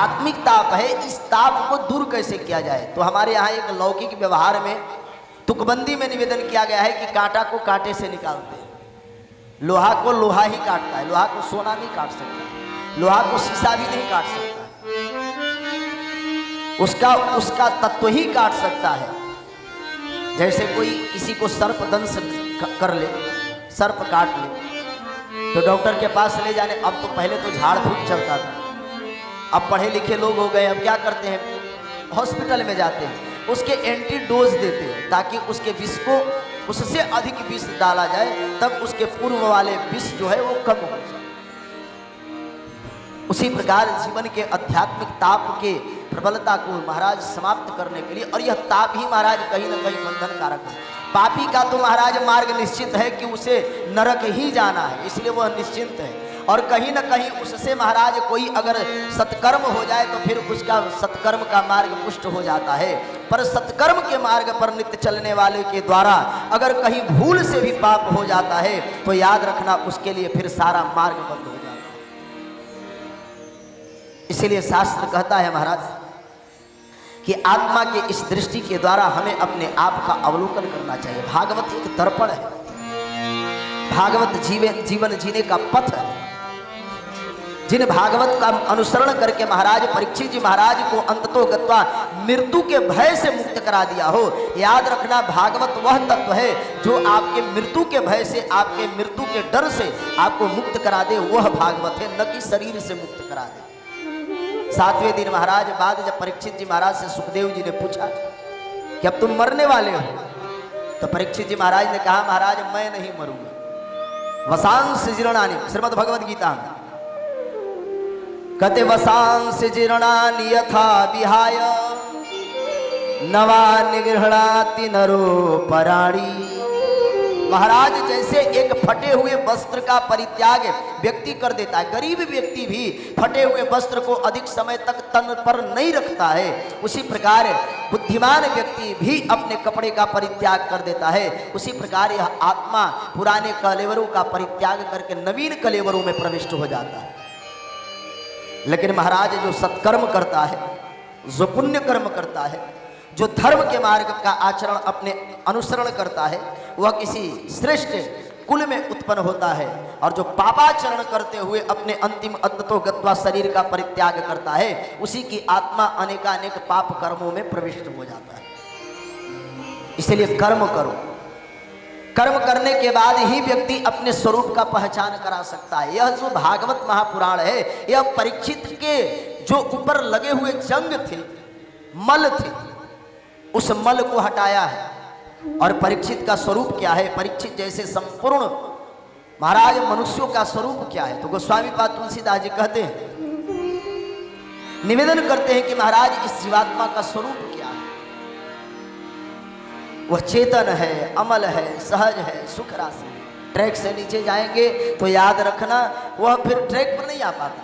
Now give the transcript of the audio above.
आध्यात्मिक ताप है, इस ताप को दूर कैसे किया जाए। तो हमारे यहाँ एक लौकिक व्यवहार में तुकबंदी में निवेदन किया गया है कि कांटा को कांटे से निकालते हैं, लोहा को लोहा ही काटता है, लोहा को सोना नहीं काट सकता, लोहा को शीशा भी नहीं काट सकता, उसका तत्व ही काट सकता है। जैसे कोई किसी को सर्प दंश कर ले, सर्प काट ले, तो डॉक्टर के पास ले जाने, अब तो पहले तो झाड़ फूक चलता था, अब पढ़े लिखे लोग हो गए, अब क्या करते हैं, हॉस्पिटल में जाते हैं, उसके एंटीडोज देते हैं ताकि उसके विष को उससे अधिक विष डाला जाए, तब उसके पूर्व वाले विष जो है वो कम हो जाए। उसी प्रकार जीवन के आध्यात्मिक ताप के प्रबलता को महाराज समाप्त करने के लिए, और यह ताप ही महाराज कहीं न कहीं बंधन कारक है। पापी का तो महाराज मार्ग निश्चित है कि उसे नरक ही जाना है, इसलिए वह निश्चिंत है, और कहीं न कहीं उससे महाराज कोई अगर सत्कर्म हो जाए तो फिर उसका सत्कर्म का मार्ग पुष्ट हो जाता है। पर सत्कर्म के मार्ग पर नित्य चलने वाले के द्वारा अगर कहीं भूल से भी पाप हो जाता है तो याद रखना उसके लिए फिर सारा मार्ग बंद हो जाता है। इसीलिए शास्त्र कहता है महाराज कि आत्मा के इस दृष्टि के द्वारा हमें अपने आप का अवलोकन करना चाहिए। भागवत एक दर्पण है, भागवत जीवन जीने का पथ है। जिन भागवत का अनुसरण करके महाराज परीक्षित जी महाराज को अंततो गत्वा मृत्यु के भय से मुक्त करा दिया हो, याद रखना भागवत वह तत्व है जो आपके मृत्यु के भय से, आपके मृत्यु के डर से आपको मुक्त करा दे, वह भागवत है, न कि शरीर से मुक्त करा दे। 7वें दिन महाराज बाद जब परीक्षित जी महाराज से सुखदेव जी ने पूछा कि अब तुम मरने वाले हो, तो परीक्षित जी महाराज ने कहा महाराज मैं नहीं मरूंगा। वसांस जीर्णानि, श्रीमद् भगवद गीता में कहते वसांस जीर्णानि यथा विहाय नवा निगृह्णाति नरो पराणी। महाराज जैसे एक फटे हुए वस्त्र का परित्याग व्यक्ति कर देता है, गरीब व्यक्ति भी फटे हुए वस्त्र को अधिक समय तक तन पर नहीं रखता है, उसी प्रकार बुद्धिमान व्यक्ति भी अपने कपड़े का परित्याग कर देता है। उसी प्रकार यह आत्मा पुराने कलेवरों का परित्याग करके नवीन कलेवरों में प्रविष्ट हो जाता है। लेकिन महाराज जो सत्कर्म करता है, जो पुण्य कर्म करता है, जो धर्म के मार्ग का आचरण अपने अनुसरण करता है, वह किसी श्रेष्ठ कुल में उत्पन्न होता है, और जो पापाचरण करते हुए अपने अंतिम अंततो गत्वा शरीर का परित्याग करता है, उसी की आत्मा अनेकानेक पाप कर्मों में प्रविष्ट हो जाता है। इसलिए कर्म करो, कर्म करने के बाद ही व्यक्ति अपने स्वरूप का पहचान करा सकता है। यह जो भागवत महापुराण है, यह परीक्षित के जो ऊपर लगे हुए जंग थे, मल थे, उस मल को हटाया है। और परीक्षित का स्वरूप क्या है, परीक्षित जैसे संपूर्ण महाराज मनुष्यों का स्वरूप क्या है। तो गोस्वामी पाद तुलसीदास जी कहते हैं, निवेदन करते हैं कि महाराज इस जीवात्मा का स्वरूप क्या है। वह चेतन है, अमल है, सहज है, सुख राशि है। ट्रैक से नीचे जाएंगे तो याद रखना वह फिर ट्रैक पर नहीं आ पाता।